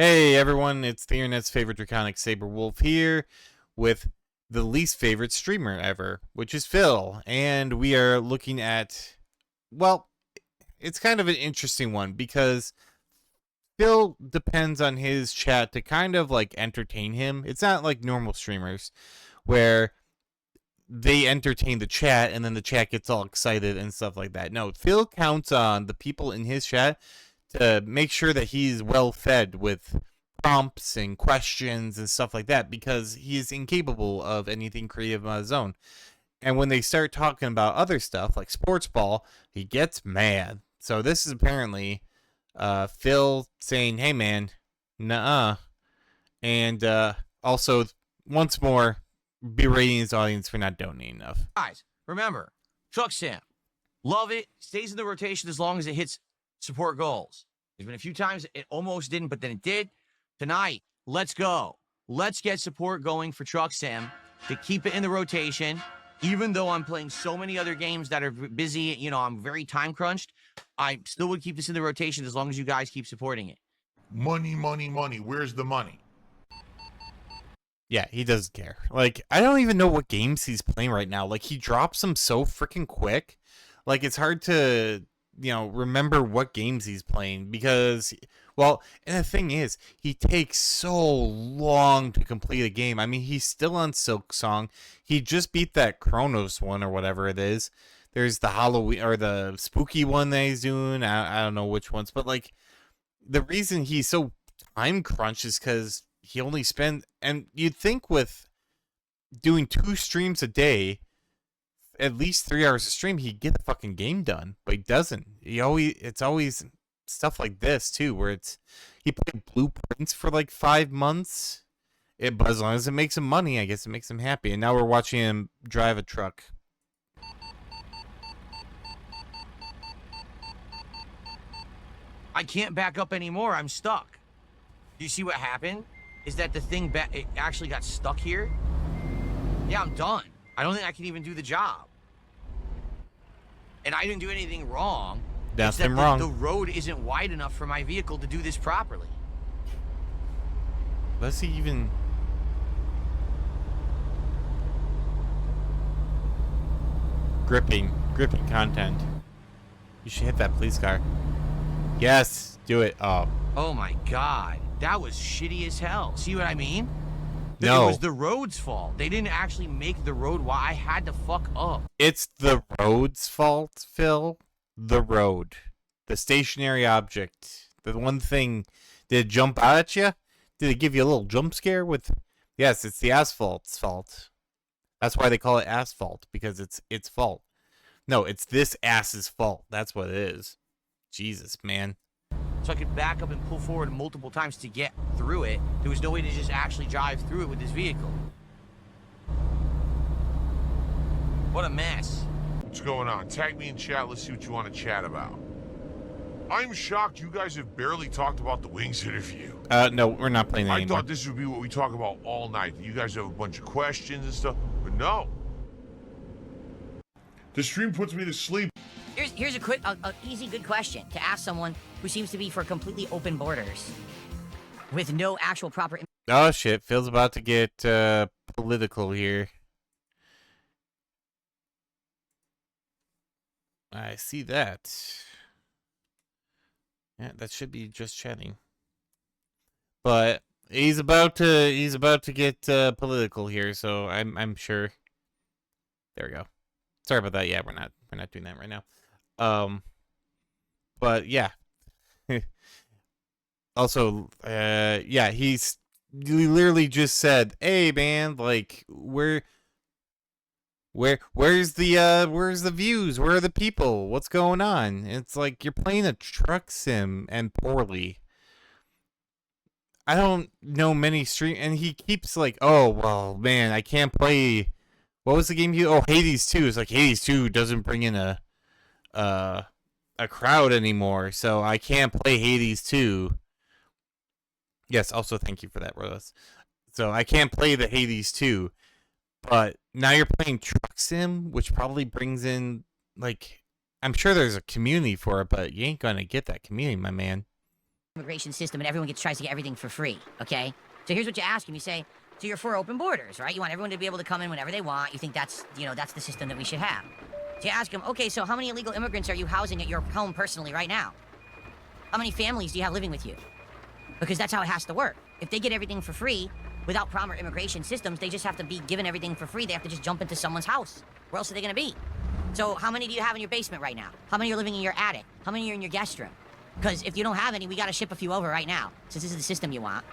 Hey everyone, it's the internet's favorite draconic saber wolf here with the least favorite streamer ever, which is Phil. And we are looking at, well, it's kind of an interesting one because Phil depends on his chat to kind of like entertain him. It's not like normal streamers where they entertain the chat and then the chat gets all excited and stuff like that. No, Phil counts on the people in his chat to make sure that he's well fed with prompts and questions and stuff like that because he's incapable of anything creative on his own. And when they start talking about other stuff like sports ball, he gets mad. So this is apparently Phil saying, "Hey man, nuh-uh," and also once more berating his audience for not donating enough. Guys, remember, Truck Sim, love it. Stays in the rotation as long as it hits support goals. There's been a few times it almost didn't, but then it did. Tonight, let's go. Let's get support going for Truck Sim to keep it in the rotation. Even though I'm playing so many other games that are busy, you know, I'm very time crunched, I still would keep this in the rotation as long as you guys keep supporting it. Money, money, money. Where's the money? Yeah, he doesn't care. Like, I don't even know what games he's playing right now. Like, he drops them so freaking quick. Like, it's hard to, remember what games he's playing because, well, and the thing is, he takes so long to complete a game. I mean, he's still on Silk Song. He just beat that Chronos one or whatever it is. There's the Halloween or the spooky one that he's doing. I don't know which ones, but like, the reason he's so time crunched is because he only spends, and you'd think with doing 2 streams a day, at least 3 hours a stream, he'd get the fucking game done, but he doesn't. It's always stuff like this too, where he played Blueprints for like 5 months. But as long as it makes him money, I guess it makes him happy. And now we're watching him drive a truck. I can't back up anymore. I'm stuck. You see what happened? Is that the thing it actually got stuck here? Yeah, I'm done. I don't think I can even do the job. And I didn't do anything wrong. Nothing wrong. The road isn't wide enough for my vehicle to do this properly. Does he even... Gripping content. You should hit that police car. Yes, do it. Oh my god. That was shitty as hell. See what I mean? No. It was the road's fault. They didn't actually make the road wide. I had to fuck up. It's the road's fault, Phil. The road. The stationary object. The one thing. Did it jump out at you? Did it give you a little jump scare with... Yes, it's the asphalt's fault. That's why they call it asphalt, because it's its fault. No, it's this ass's fault. That's what it is. Jesus, man. So I could back up and pull forward multiple times to get through it. There was no way to just actually drive through it with this vehicle. What a mess. What's going on? Tag me in chat. Let's see what you want to chat about. I'm shocked you guys have barely talked about the Wings interview. No, we're not playing that anymore. I thought this would be what we talk about all night. You guys have a bunch of questions and stuff, but no. The stream puts me to sleep. Here's a quick, easy, good question to ask someone who seems to be for completely open borders with no actual proper... Oh, shit. Phil's about to get political here. I see that. Yeah, that should be just chatting. But he's about to get political here, so I'm sure. There we go. Sorry about that. Yeah, we're not doing that right now. But yeah. Also, yeah, he literally just said, "Hey, man, like, where's the views? Where are the people? What's going on?" It's like you're playing a truck sim and poorly. I don't know many and he keeps like, "Oh, well, man, I can't play." What was the game Hades 2. It's like Hades 2 doesn't bring in a crowd anymore, so I can't play Hades 2. Yes, also thank you for that, Rose. So I can't play the Hades 2, but now you're playing Truck Sim, which probably brings in, like, I'm sure there's a community for it, but you ain't gonna get that community, my man. immigration system and everyone tries to get everything for free, okay? So here's what you ask him. You say, so you're for open borders, right? You want everyone to be able to come in whenever they want. You think that's, that's the system that we should have. So you ask him, okay, so how many illegal immigrants are you housing at your home personally right now? How many families do you have living with you? Because that's how it has to work. If they get everything for free, without proper immigration systems, they just have to be given everything for free. They have to just jump into someone's house. Where else are they gonna be? So how many do you have in your basement right now? How many are living in your attic? How many are in your guest room? Because if you don't have any, we gotta ship a few over right now, since this is the system you want.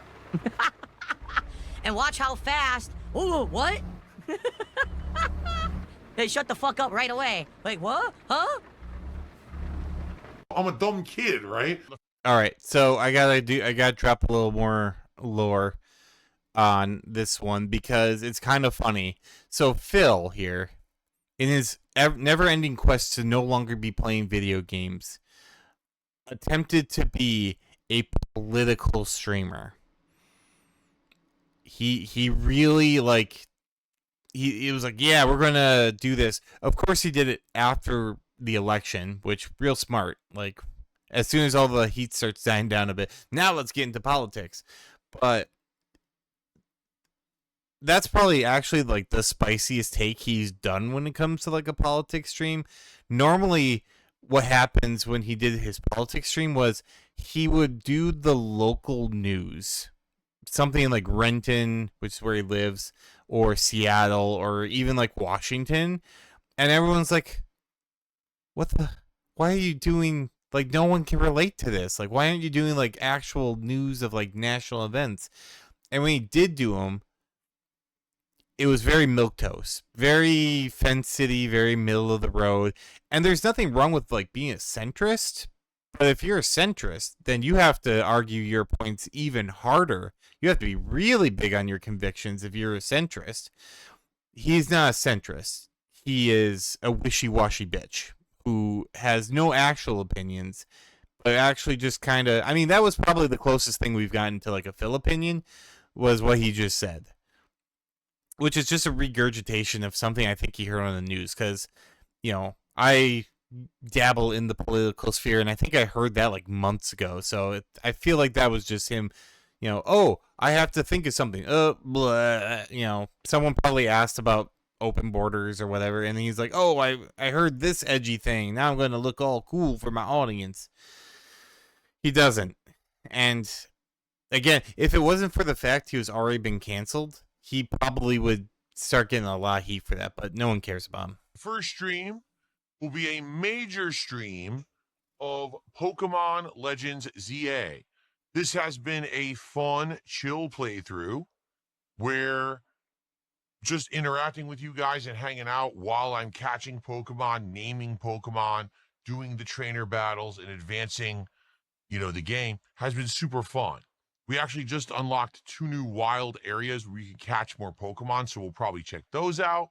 And watch how fast. Oh, what? They shut the fuck up right away. Like, what? Huh? I'm a dumb kid, right? All right, so I gotta drop a little more lore on this one because it's kind of funny. So Phil here, in his never-ending quest to no longer be playing video games, attempted to be a political streamer. He really like he was like, yeah, we're gonna do this. Of course, he did it after the election, which real smart. Like, as soon as all the heat starts dying down a bit, now let's get into politics. But that's probably actually like the spiciest take he's done when it comes to like a politics stream. Normally, what happens when he did his politics stream was he would do the local news, something in like Renton, which is where he lives, or Seattle, or even like Washington, and everyone's like, what the, why are you doing, like, no one can relate to this, like, why aren't you doing like actual news of like national events? And when he did do them, it was very milquetoast, very fence city, very middle of the road. And there's nothing wrong with like being a centrist, but if you're a centrist, then you have to argue your points even harder. You have to be really big on your convictions if you're a centrist. He's not a centrist. He is a wishy-washy bitch who has no actual opinions, but actually just kind of, I mean, that was probably the closest thing we've gotten to like a Phil opinion, was what he just said, which is just a regurgitation of something I think he heard on the news. Because, I dabble in the political sphere, and I think I heard that like months ago. So I feel like that was just him, oh, I have to think of something. Blah, someone probably asked about open borders or whatever, and he's like, oh, I heard this edgy thing. Now I'm going to look all cool for my audience. He doesn't. And again, if it wasn't for the fact he was already been canceled, he probably would start getting a lot of heat for that, but no one cares about him. First stream will be a major stream of Pokemon Legends ZA. This has been a fun, chill playthrough where just interacting with you guys and hanging out while I'm catching Pokemon, naming Pokemon, doing the trainer battles, and advancing, the game has been super fun. We actually just unlocked 2 new wild areas where we can catch more Pokemon, so we'll probably check those out.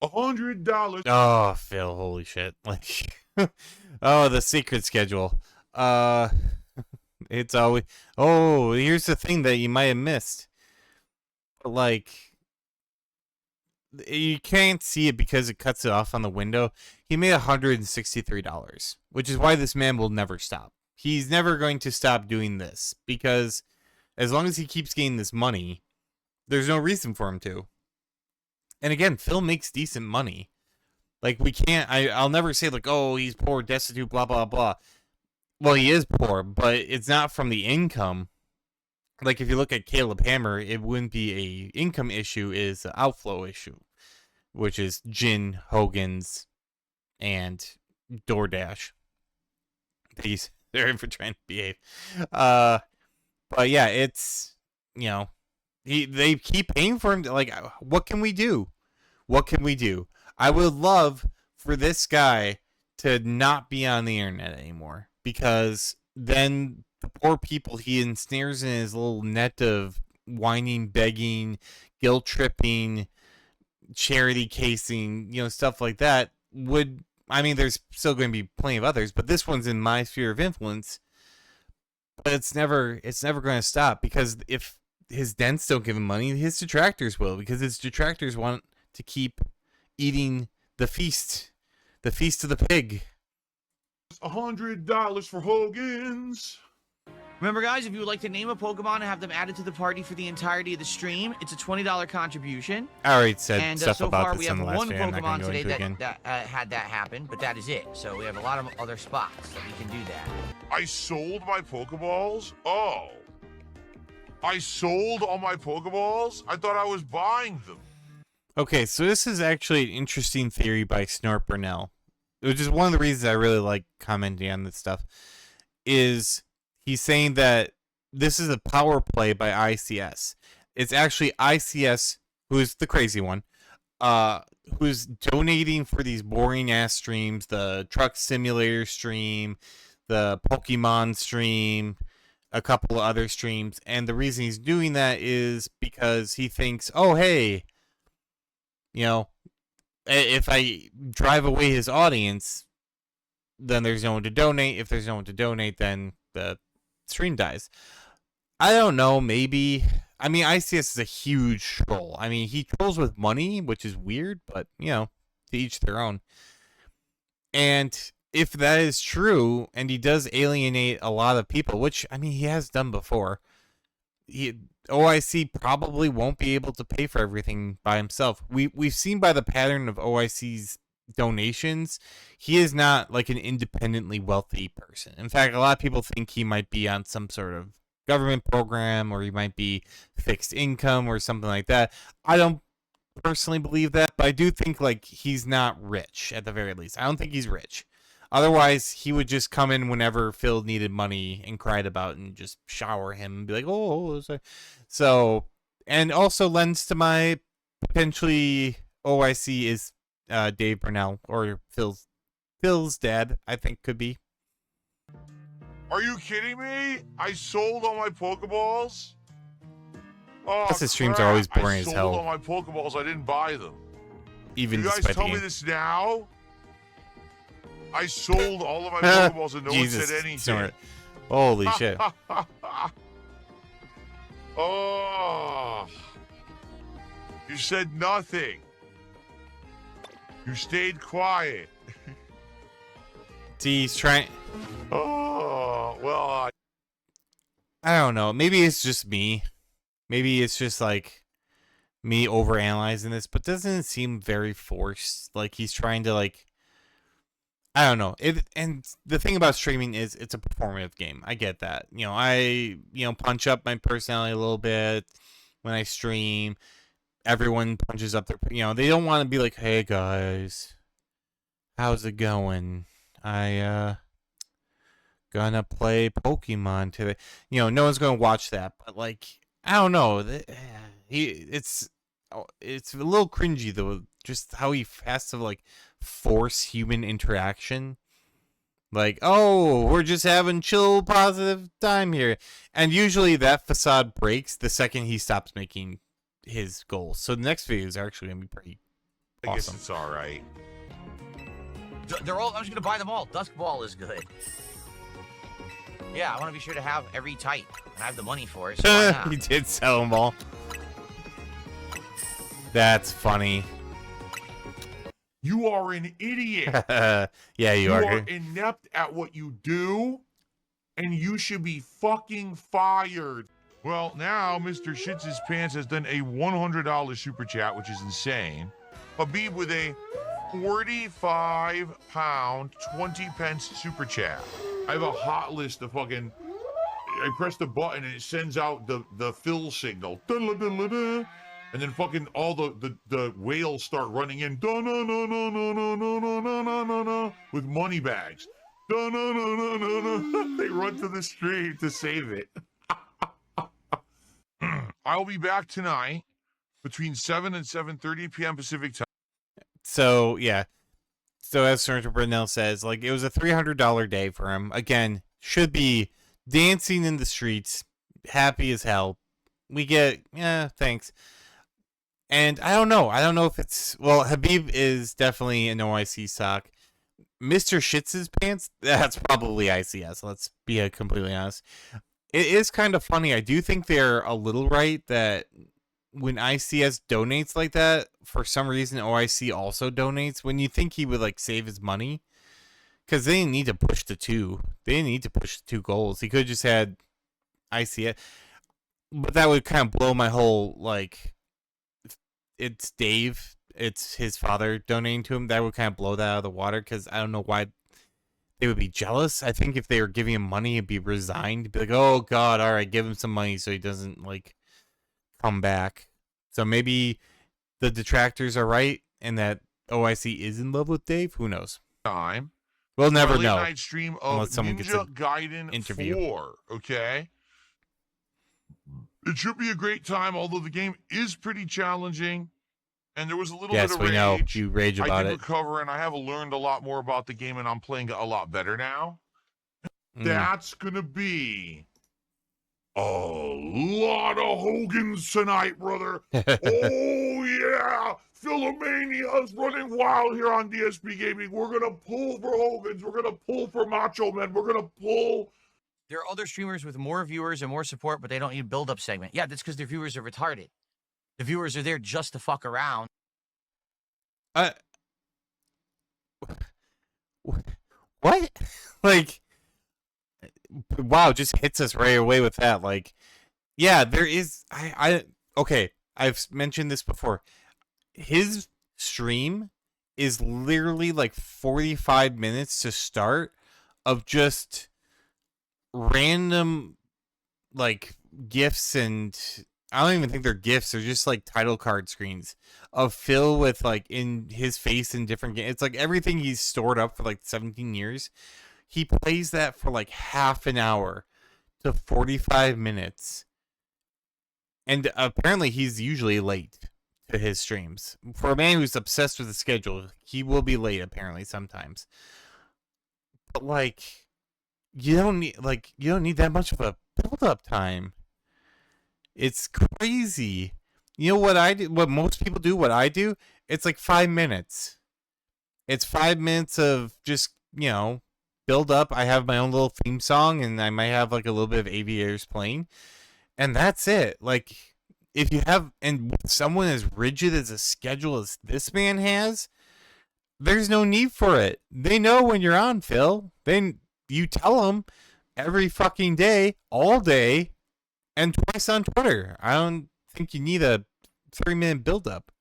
$100. Oh, Phil, holy shit. Like, oh, the secret schedule. It's always, oh, here's the thing that you might have missed. Like, you can't see it because it cuts it off on the window. He made $163, which is why this man will never stop. He's never going to stop doing this, because as long as he keeps getting this money, there's no reason for him to. And again, Phil makes decent money. Like, we can't, I'll never say like, oh, he's poor, destitute, blah, blah, blah. Well, he is poor, but it's not from the income. Like, if you look at Caleb Hammer, it wouldn't be a income issue, is an outflow issue, which is Jin, Hogan's, and DoorDash. They're in for trying to behave. But yeah, it's, they keep paying for him. Like, what can we do? What can we do? I would love for this guy to not be on the internet anymore, because then the poor people he ensnares in his little net of whining, begging, guilt tripping, charity casing, stuff like that would, I mean, there's still going to be plenty of others, but this one's in my sphere of influence. But it's never going to stop, because if his dents don't give him money, his detractors will, because his detractors want to keep eating the feast of the pig. $100 for Hogan's. Remember, guys, if you would like to name a Pokemon and have them added to the party for the entirety of the stream, it's a $20 contribution. I already said And stuff so about far, this we on have the last one video. I'm not Pokemon going to go today into it again. that had that happen, but that is it. So we have a lot of other spots that we can do that. I sold my Pokeballs? Oh. I sold all my Pokeballs? I thought I was buying them. Okay, so this is actually an interesting theory by Snort Burnell, which is one of the reasons I really like commenting on this stuff, is he's saying that this is a power play by ICS. It's actually ICS, who's the crazy one, who's donating for these boring ass streams, the Truck Simulator stream, the Pokemon stream, a couple of other streams, and the reason he's doing that is because he thinks, oh hey, you know, if I drive away his audience, then there's no one to donate. If there's no one to donate, then the stream dies. I don't know, maybe. I mean, ICS is a huge troll. I mean, he trolls with money, which is weird, but, you know, to each their own. And if that is true, and he does alienate a lot of people, which, I mean, he has done before, OIC probably won't be able to pay for everything by himself. We've seen by the pattern of OIC's donations, he is not like an independently wealthy person. In fact, a lot of people think he might be on some sort of government program, or he might be fixed income or something like that. I don't personally believe that, but I do think like he's not rich at the very least. I don't think he's rich. Otherwise, he would just come in whenever Phil needed money and cried about it and just shower him and be like, oh, sorry. So, and also lends to my potentially OIC is Dave Burnell, or Phil's dad, I think could be. Are you kidding me? I sold all my Pokeballs? Oh, Plus his streams are always boring as I hell. sold all my Pokeballs. I didn't buy them. Even You guys despite tell the me game. this now? I sold all of my Pokeballs and no one said anything. Snort. Holy shit. Oh. You said nothing. You stayed quiet. See, he's trying... Oh, well, I don't know. Maybe it's just me. Maybe it's just like me overanalyzing this, but doesn't it seem very forced? Like he's trying to like, I don't know. And the thing about streaming is it's a performative game. I get that. You know, I punch up my personality a little bit when I stream. Everyone punches up their, they don't want to be like, hey guys, how's it going? I gonna play Pokemon today. No one's gonna watch that, but like, I don't know. It's a little cringy though, just how he has to like force human interaction. Like, oh, we're just having chill, positive time here, and usually that facade breaks the second he stops making his goals. So the next videos are actually gonna be pretty I guess awesome. it's all right. They're all. I'm just gonna buy them all. Dusk Ball is good. Yeah, I want to be sure to have every type, and I have the money for it. So why not? He did sell them all. That's funny. You are an idiot. Yeah, you You are. are inept at what you do, and you should be fucking fired. Well, now Mr. Shits' Pants has done a $100 super chat, which is insane. Habib with a 45-pound, 20-pence super chat. I have a hot list of fucking... I press the button and it sends out the fill signal. And then fucking all the whales start running in. With money bags. They run to the street to save it. I'll be back tonight between 7 and 7:30 p.m. Pacific time. So, yeah. So, as Senator Brunel says, like, it was a $300 day for him. Again, should be dancing in the streets, happy as hell. We get, thanks. And I don't know. I don't know if it's... Well, Habib is definitely an OIC sock. Mr. Shits' Pants, that's probably ICS. Let's be completely honest. It is kind of funny. I do think they're a little right that when ICS donates like that, for some reason OIC also donates. When you think he would like save his money, because they didn't need to push the 2. They didn't need to push the 2 goals. He could have just had I see it. But that would kind of blow my whole, like, it's Dave, it's his father donating to him. That would kind of blow that out of the water, because I don't know why they would be jealous. I think if they were giving him money, it'd be resigned. Be like, oh, God, all right, give him some money so he doesn't, like, come back. So maybe the detractors are right, and that OIC is in love with Dave. Who knows? Time. We'll never Late know. night stream of unless someone gets Ninja an Gaiden interview. 4, okay? It should be a great time, although the game is pretty challenging, and there was a little bit of we rage. know. You rage about I did it. recover, and I have learned a lot more about the game, and I'm playing it a lot better now. That's going to be a lot of Hogans tonight, brother. Oh, yeah. Philomania's running wild here on DSP Gaming. We're going to pull for Hogans. We're going to pull for Macho Men. We're going to pull. There are other streamers with more viewers and more support, but they don't need a build-up segment. Yeah, that's because their viewers are retarded. The viewers are there just to fuck around. What? Like, wow, just hits us right away with that. Like, yeah, there is. Okay, I've mentioned this before. His stream is literally like 45 minutes to start of just random, like, gifts, and I don't even think they're gifts. They're just like title card screens of Phil with, like, in his face in different games. It's like everything he's stored up for like 17 years. He plays that for like half an hour to 45 minutes. And apparently he's usually late to his streams. For a man who's obsessed with the schedule, he will be late apparently sometimes. But like, you don't need that much of a build-up time. It's crazy. You know what I do? What most people do? What I do? It's like 5 minutes. It's 5 minutes of just, build up. I have my own little theme song, and I might have like a little bit of aviators playing, and that's it. Like, if you have, and with someone as rigid as a schedule as this man has, there's no need for it. They know when you're on, Phil. You tell them every fucking day, all day, and twice on Twitter. I don't think you need a 3-minute build-up.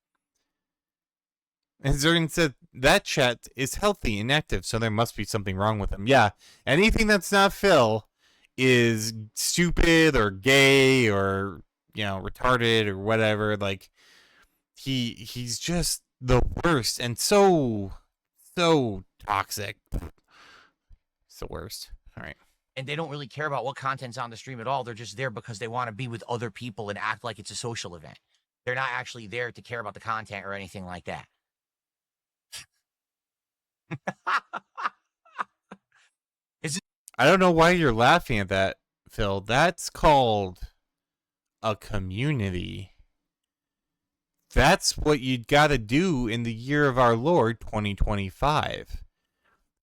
And Zergan said that chat is healthy and active, so there must be something wrong with him. Yeah, anything that's not Phil is stupid or gay or, retarded or whatever. Like, he's just the worst and so toxic. It's the worst. All right. And they don't really care about what content's on the stream at all. They're just there because they want to be with other people and act like it's a social event. They're not actually there to care about the content or anything like that. I don't know why you're laughing at that, Phil. That's called a community. That's what you got to do in the year of our Lord 2025.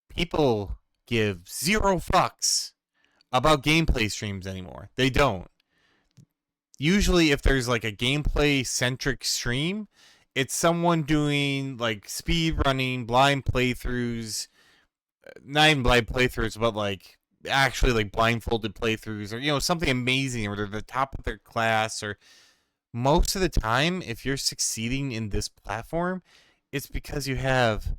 People give 0 fucks about gameplay streams anymore. They don't. Usually if there's like a gameplay centric stream, it's someone doing like speed running, blind playthroughs, not even blind playthroughs, but like actually like blindfolded playthroughs, or something amazing, or they're the top of their class. Or most of the time, if you're succeeding in this platform, it's because you have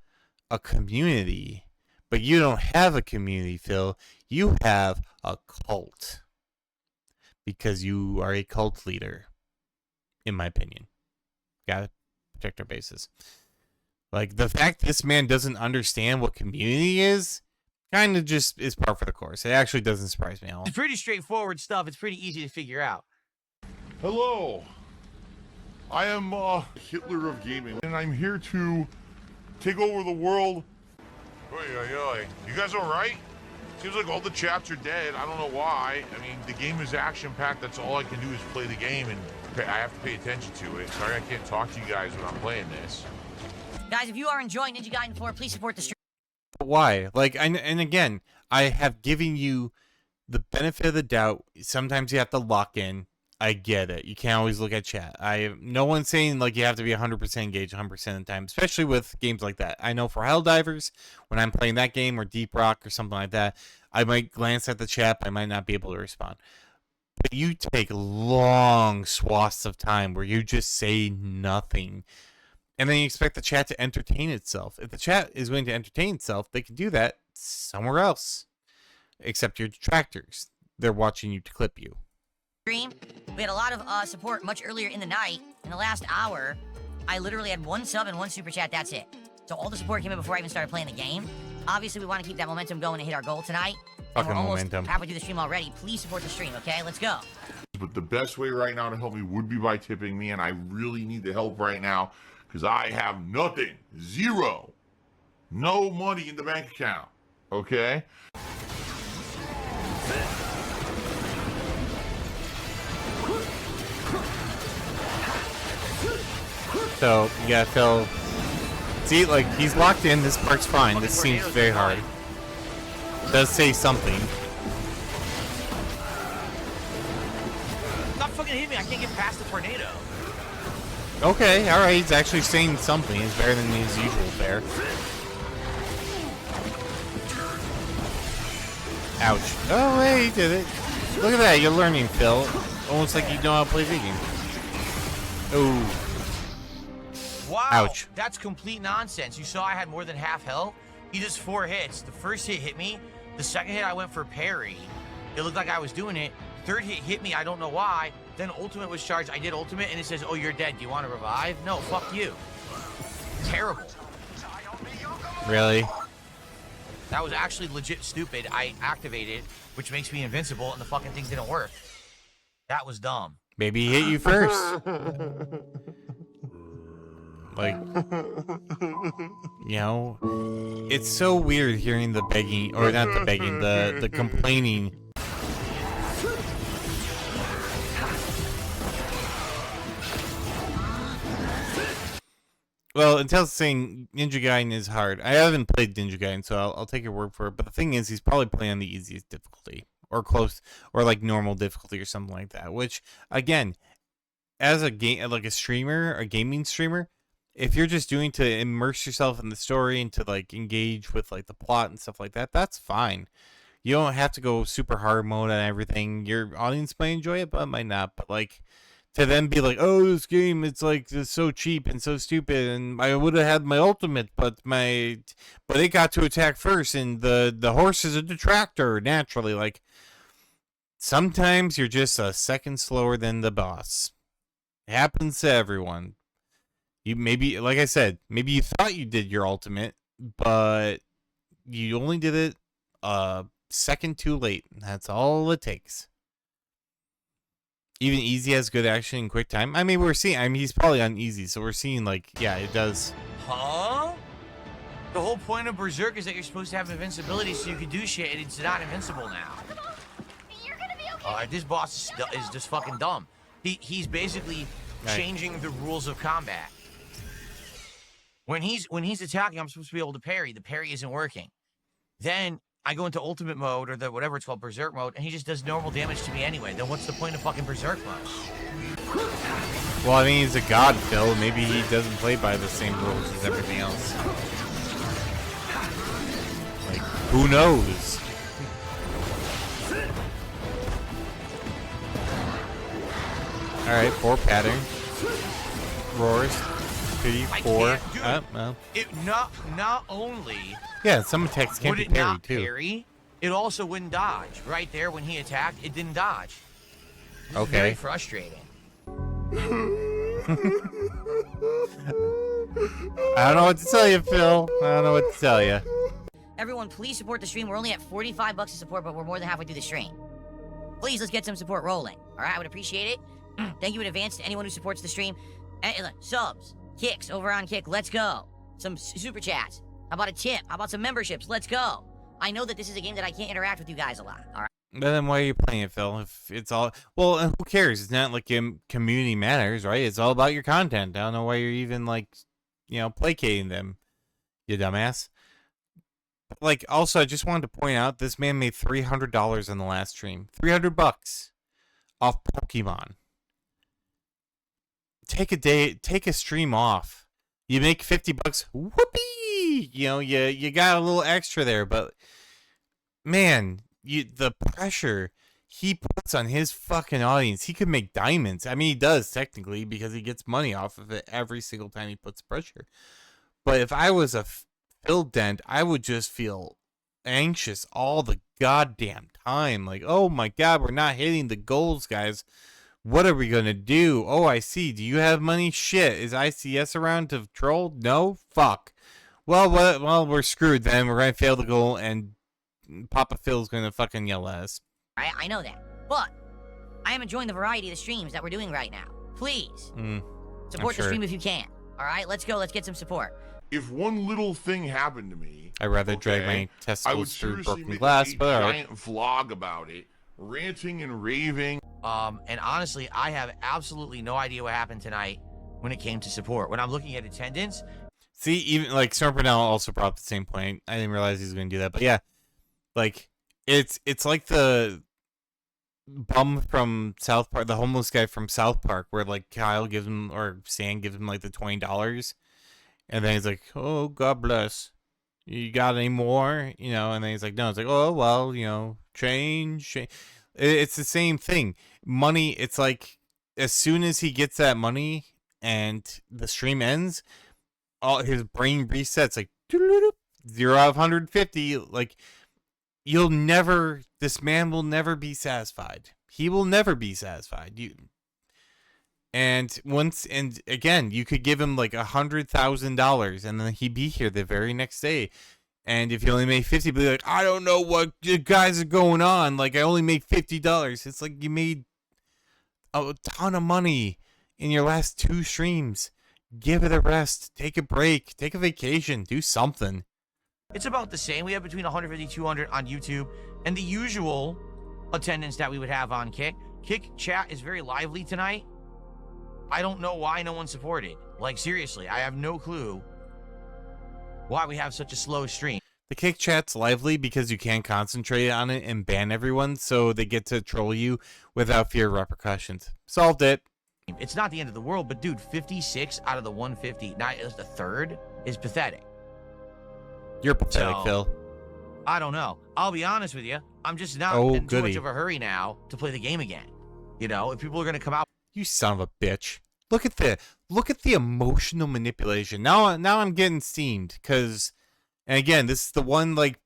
a community. But you don't have a community, Phil. You have a cult. Because you are a cult leader, in my opinion. Gotta protect our bases. Like, the fact this man doesn't understand what community is, kind of just is par for the course. It actually doesn't surprise me at all. It's pretty straightforward stuff. It's pretty easy to figure out. Hello. I am Hitler of gaming, and I'm here to take over the world. Oy, oy, oy. You guys all right? Seems like all the chats are dead. I don't know why. I mean, the game is action-packed. That's all I can do is play the game, and I have to pay attention to it. Sorry I can't talk to you guys when I'm playing this. Guys, if you are enjoying Ninja Gaiden 4, please support the stream. But why? Like, and again, I have given you the benefit of the doubt. Sometimes you have to lock in. I get it. You can't always look at chat. No one's saying like you have to be 100% engaged 100% of the time, especially with games like that. I know for Helldivers, when I'm playing that game or Deep Rock or something like that, I might glance at the chat, but I might not be able to respond. but you take long swaths of time where you just say nothing. And then you expect the chat to entertain itself. If the chat is going to entertain itself, they can do that somewhere else. Except your detractors. They're watching you to clip you. Stream. We had a lot of support much earlier in the night. In the last hour, I literally had 1 sub and 1 super chat. That's it. So all the support came in before I even started playing the game. Obviously, we want to keep that momentum going and hit our goal tonight. And we're almost halfway through the stream already. Please support the stream, okay? Let's go. But the best way right now to help me would be by tipping me, and I really need the help right now because I have nothing, zero, no money in the bank account, okay? So, you gotta fill... See, like, he's locked in. This part's fine. This seems very hard. It does say something. Stop fucking hitting me. I can't get past the tornado. Okay, alright. He's actually saying something. It's better than his usual fare. Ouch. Oh, hey, he did it. Look at that. You're learning, Phil. Almost like you know how to play video games. Oh. Wow. Ouch. That's complete nonsense. You saw I had more than half health. He does 4 hits. The first hit hit me. The second hit I went for parry. It looked like I was doing it. Third hit hit me. I don't know why. Then ultimate was charged. I did ultimate and it says, oh, you're dead. Do you want to revive? No, fuck you. Terrible. Really? That was actually legit stupid. I activated, which makes me invincible, and the fucking thing didn't work. That was dumb. Maybe he hit you first. Like, you know, it's so weird hearing the begging, or not the begging, the complaining. Well, until saying Ninja Gaiden is hard. I haven't played Ninja Gaiden, so I'll take your word for it. But the thing is, he's probably playing on the easiest difficulty, or close, or like normal difficulty, or something like that. Which, again, as a game, like a streamer, a gaming streamer, if you're just doing to immerse yourself in the story and to like engage with like the plot and stuff like that, that's fine. You don't have to go super hard mode and everything. Your audience might enjoy it, but might not. But like, to then be like, oh, this game, it's like it's so cheap and so stupid, and I would have had my ultimate, but it got to attack first, and the horse is a detractor naturally. Like, sometimes you're just a second slower than the boss. It happens to everyone. You maybe, like I said, maybe you thought you did your ultimate, but you only did it a second too late. That's all it takes. Even easy has good action and quick time. I mean, he's probably on easy, so we're seeing, like, yeah, it does. Huh? The whole point of Berserk is that you're supposed to have invincibility so you can do shit, and it's not invincible now. You're gonna be okay. This boss is just fucking dumb. He's basically changing the rules of combat. When he's attacking, I'm supposed to be able to parry. The parry isn't working. Then I go into ultimate mode, or the whatever it's called, berserk mode, and he just does normal damage to me anyway. Then what's the point of fucking berserk mode? Well, I mean, he's a god, Phil. Maybe he doesn't play by the same rules as everything else. Like, who knows? Alright, 4 pattern. Roars. 3, 4. Well. It not only... Yeah, some attacks can't be would it parried, not too. Parry, it also wouldn't dodge. Right there, when he attacked, it didn't dodge. This is Okay. very frustrating. I don't know what to tell you, Phil. I don't know what to tell you. Everyone, please support the stream. We're only at 45 bucks to support, but we're more than halfway through the stream. Please, let's get some support rolling. All right, I would appreciate it. Thank you in advance to anyone who supports the stream. Subs, kicks over on Kick. Let's go. Some super chats. How about a tip? How about some memberships? Let's go. I know that this is a game that I can't interact with you guys a lot. All right. But then why are you playing it, Phil? If it's all... Well, who cares? It's not like community matters, right? It's all about your content. I don't know why you're even, like, you know, placating them, you dumbass. Like, also, I just wanted to point out, this man made $300 in the last stream. $300 off Pokemon. Take a stream off. You make $50. Whoopee! You know, you got a little extra there, but man, the pressure he puts on his fucking audience, he could make diamonds. I mean, he does technically because he gets money off of it every single time he puts pressure. But if I was a Phil Dent, I would just feel anxious all the goddamn time. Like, oh my God, we're not hitting the goals, guys. What are we going to do? Oh, I see. Do you have money? Shit. Is ICS around to troll? No? Fuck. Well, we're screwed then. We're going to fail the goal, and Papa Phil's going to fucking yell at us. I know that. But I am enjoying the variety of the streams that we're doing right now. Please, support the stream if you can. All right? Let's go. Let's get some support. If one little thing happened to me, I'd rather drag my I would testicles through seriously broken make glass, a but all right. giant vlog about it, ranting and raving. And honestly, I have absolutely no idea what happened tonight when it came to support. When I'm looking at attendance. See, even like Storm Purnell also brought up the same point. I didn't realize he was going to do that, but yeah, like it's like the bum from South Park, the homeless guy from South Park, where like Kyle gives him or Stan gives him like the $20, and then he's like, "Oh, God bless. You got any more?" You know, and then he's like, "No." It's like, "Oh well, you know, change." It's the same thing. Money, it's like as soon as he gets that money and the stream ends, all his brain resets like 0 out of 150. Like this man will never be satisfied. He will never be satisfied. And again, you could give him like $100,000 and then he'd be here the very next day. And if you only made 50, be like, I don't know what you guys are going on. Like, I only made $50. It's like you made a ton of money in your last 2 streams. Give it a rest. Take a break. Take a vacation. Do something. It's about the same. We have between 150, 200 on YouTube, and the usual attendance that we would have on Kick. Kick chat is very lively tonight. I don't know why no one supported. Like, seriously, I have no clue why we have such a slow stream. The Kick chat's lively because you can't concentrate on it and ban everyone, so they get to troll you without fear of repercussions. Solved it. It's not the end of the world, but dude, 56 out of the 150, not as the third, is pathetic. You're pathetic, So, Phil. I don't know. I'll be honest with you. I'm just not in too much of a hurry now to play the game again. You know, if people are going to come out. You son of a bitch. Look at the emotional manipulation. Now I'm getting steamed because, and again, this is the one like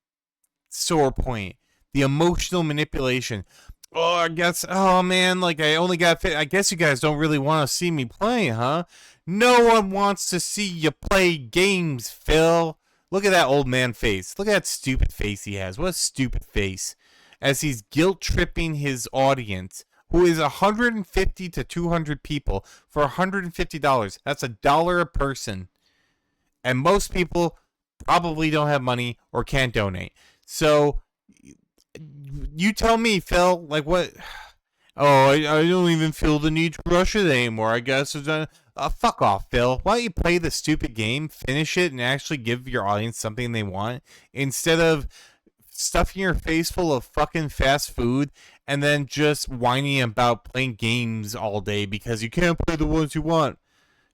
sore point. The emotional manipulation. Oh, I guess. Oh man, like I only got. I guess you guys don't really want to see me play, huh? No one wants to see you play games, Phil. Look at that old man face. Look at that stupid face he has. What a stupid face. As he's guilt tripping his audience, who is 150 to 200 people, for $150. That's $1 a person. And most people probably don't have money or can't donate. So you tell me, Phil, like what? Oh, I don't even feel the need to rush it anymore. I guess it's fuck off, Phil. Why don't you play the stupid game, finish it, and actually give your audience something they want instead of stuffing your face full of fucking fast food and then just whining about playing games all day because you can't play the ones you want.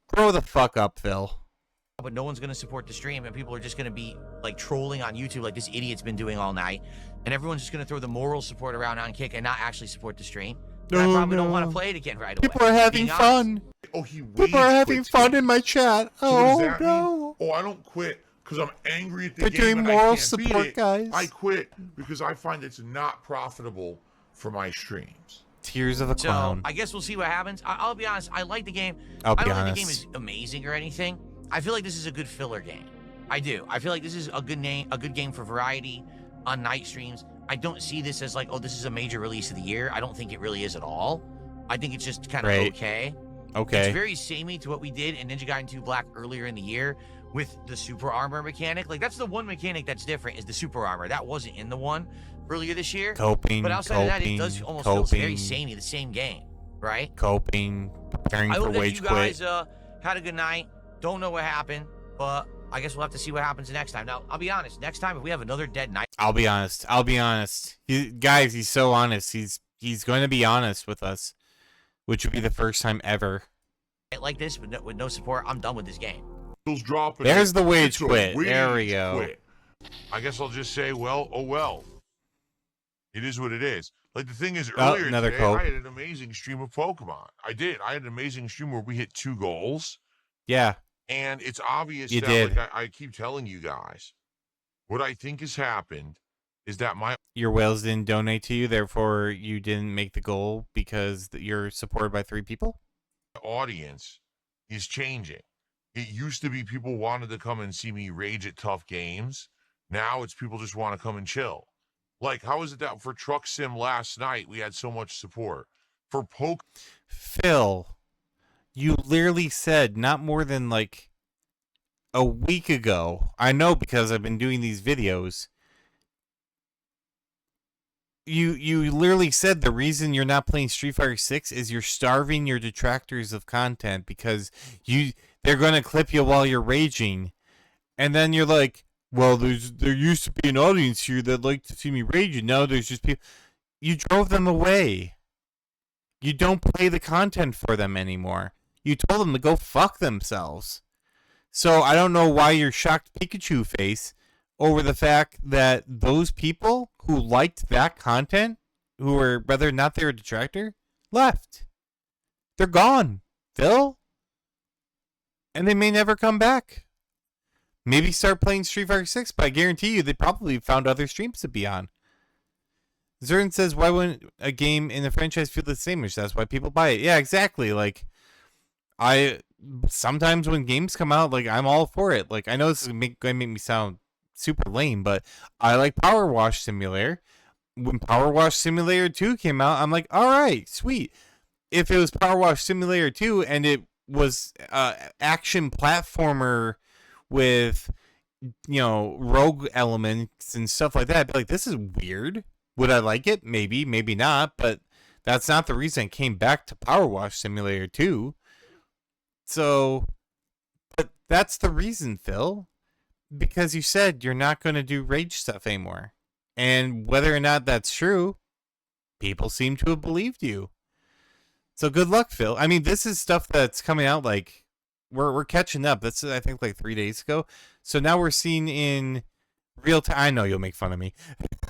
Grow the fuck up, Phil. But no one's going to support the stream, and people are just going to be like trolling on YouTube like this idiot's been doing all night, and everyone's just going to throw the moral support around on Kick and not actually support the stream. And I probably don't want to play it again right away. People are having fun. Oh, he People are having fun in my chat. So what Oh does that no. mean? Oh, I don't quit because I'm angry at the They're game doing and moral I can't beat support, it. guys. I quit because I find it's not profitable for my streams. Tears of a clown. So I guess we'll see what happens. I'll be honest. I like the game. I'll be I don't think honest. the game is amazing or anything. I feel like this is a good filler game. I do. I feel like this is a good game for variety on night streams. I don't see this as like, oh, this is a major release of the year. I don't think it really is at all. I think it's just kind of okay. Okay. It's very samey to what we did in Ninja Gaiden 2 Black earlier in the year with the super armor mechanic. Like, that's the one mechanic that's different is the super armor. That wasn't in the one earlier this year. Coping. But outside of that, it does almost feel very samey, the same game, right? Coping. Preparing I for hope that wage you guys quit. had a good night. Don't know what happened, but I guess we'll have to see what happens next time. Now, I'll be honest. Next time, if we have another dead night, I'll be honest. Guys, he's so honest. He's going to be honest with us, which would be the first time ever. like this with no support, I'm done with this game. Dropping There's it. the wage It's a quit. wage There we go. quit. I guess I'll just say, well, oh well. It is what it is. Like the thing is, Oh, earlier another today, Coke. I had an amazing stream of Pokemon. I did. I had an amazing stream where we hit 2 goals. Yeah, And it's obvious you that, did. like I keep telling you guys, what I think has happened is that my Your whales didn't donate to you, therefore you didn't make the goal because you're supported by 3 people? audience is changing. It used to be people wanted to come and see me rage at tough games. Now it's people just want to come and chill. Like, how is it that for Truck Sim last night we had so much support? For Phil, you literally said not more than like a week ago. I know because I've been doing these videos. You literally said the reason you're not playing Street Fighter 6 is you're starving your detractors of content because they're going to clip you while you're raging. And then you're like, well, there used to be an audience here that liked to see me raging. Now there's just people. You drove them away. You don't play the content for them anymore. You told them to go fuck themselves. So I don't know why you're shocked Pikachu face over the fact that those people who liked that content, who were whether or not they were a detractor, left. They're gone, Phil. And they may never come back. Maybe start playing Street Fighter 6, but I guarantee you they probably found other streams to be on. Zern says, why wouldn't a game in the franchise feel the same? That's why people buy it. Yeah, exactly. Like, sometimes when games come out, like, I'm all for it. Like, I know this is going to make me sound super lame, but I like Power Wash Simulator. When Power Wash Simulator 2 came out, I'm like, all right, sweet. If it was Power Wash Simulator 2 and it was action platformer with, rogue elements and stuff like that, I'd be like, this is weird. Would I like it? Maybe, maybe not, but that's not the reason I came back to Power Wash Simulator 2. So, but that's the reason, Phil. Because you said you're not going to do rage stuff anymore. And whether or not that's true, people seem to have believed you. So good luck, Phil. I mean, this is stuff that's coming out like we're catching up. That's I think like 3 days ago. So now we're seeing in real time. I know you'll make fun of me.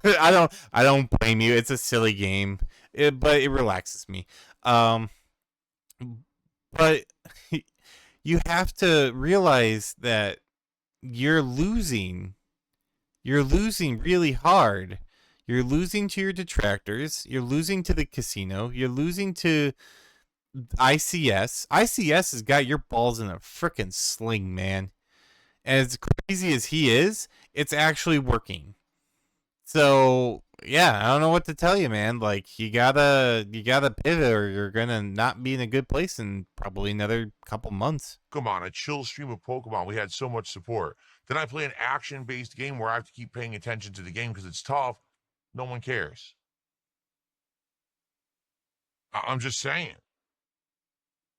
I don't blame you. It's a silly game, but it relaxes me. But you have to realize that you're losing really hard. You're losing to your detractors. You're losing to the casino. You're losing to ICS. ICS has got your balls in a frickin' sling, man. And as crazy as he is, it's actually working. So, yeah, I don't know what to tell you, man. Like, you gotta pivot or you're gonna not be in a good place in probably another couple months. Pokemon, a chill stream of Pokemon, we had so much support. Then I play an action-based game where I have to keep paying attention to the game because it's tough. No one cares. I'm just saying.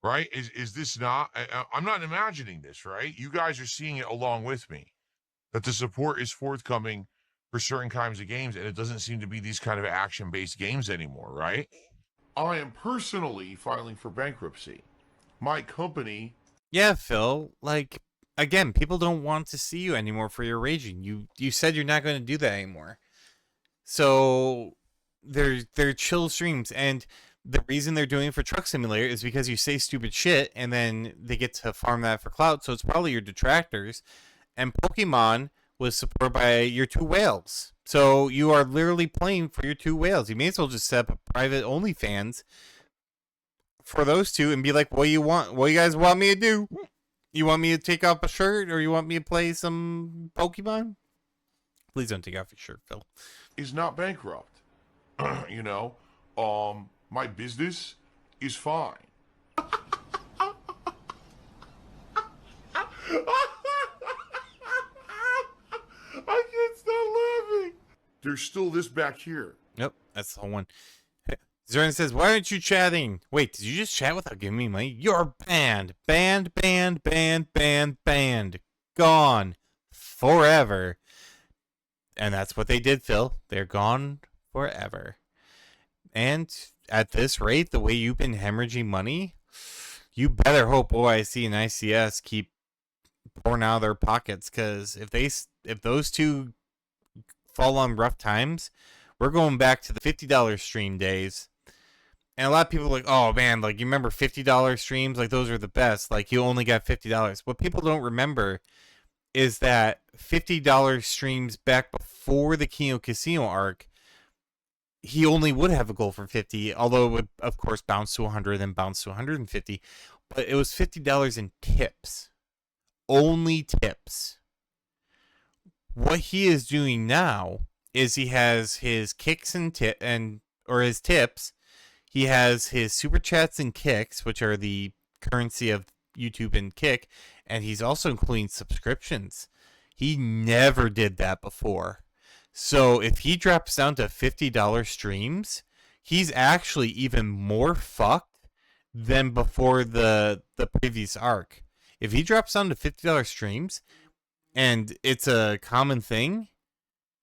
Right? Is this not... I'm not imagining this, right? You guys are seeing it along with me. That the support is forthcoming for certain kinds of games, and it doesn't seem to be these kind of action-based games anymore, right? I am personally filing for bankruptcy. My company... Yeah, Phil, like, again, people don't want to see you anymore for your raging. You said you're not going to do that anymore. So they're chill streams, and the reason they're doing it for Truck Simulator is because you say stupid shit, and then they get to farm that for clout. So it's probably your detractors. And Pokemon was supported by your 2 whales. So you are literally playing for your 2 whales. You may as well just set up a private OnlyFans for those 2 and be like, what do you want? What do you guys want me to do? You want me to take off a shirt or you want me to play some Pokemon? Please don't take off your shirt, Phil. Is not bankrupt. My business is fine. I can't stop laughing. There's still this back here. Nope, that's the whole one. Zoran says, why aren't you chatting? Wait, did you just chat without giving me money? You're banned. Banned, banned, banned, banned, banned. Gone. Forever. And that's what they did, Phil. They're gone forever. And at this rate, the way you've been hemorrhaging money, you better hope OIC and ICS keep pouring out of their pockets, because if those 2 fall on rough times, We're going back to the $50 stream days. And a lot of people are like, oh man, like, you remember $50 streams? Like, those are the best. Like, you only got $50. What people don't remember is that $50 streams back before the Kino Casino arc, he only would have a goal for 50, although it would, of course, bounce to 100 and bounce to 150. But it was $50 in tips. Only tips. What he is doing now is he has his kicks or his tips. He has his super chats and kicks, which are the currency of YouTube and Kick, and he's also including subscriptions. He never did that before. So if he drops down to $50 streams, he's actually even more fucked than before the previous arc. If he drops down to $50 streams, and it's a common thing,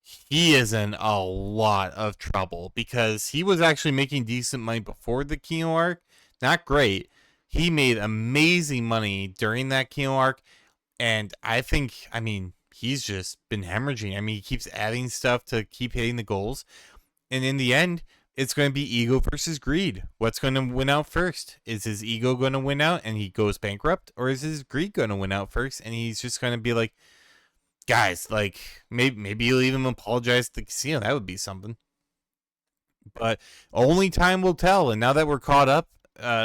he is in a lot of trouble because he was actually making decent money before the Kino arc. Not great. He made amazing money during that Kino arc, and I mean, he's just been hemorrhaging. I mean, he keeps adding stuff to keep hitting the goals, and in the end, it's going to be ego versus greed. What's going to win out first? Is his ego going to win out and he goes bankrupt, or is his greed going to win out first and he's just going to be like, guys, like, maybe you'll even apologize to the casino. That would be something. But only time will tell. And now that we're caught up,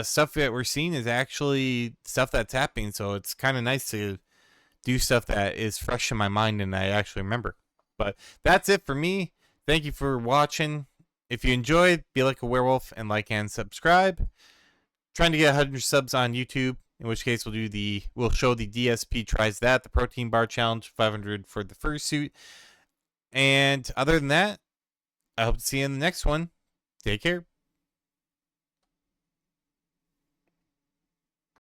stuff that we're seeing is actually stuff that's happening. So it's kind of nice to do stuff that is fresh in my mind and I actually remember. But that's it for me. Thank you for watching. If you enjoyed, be like a werewolf and like and subscribe. Trying to get 100 subs on YouTube. In which case we'll show the DSP tries that, the protein bar challenge, 500 for the fursuit. And other than that, I hope to see you in the next one. Take care.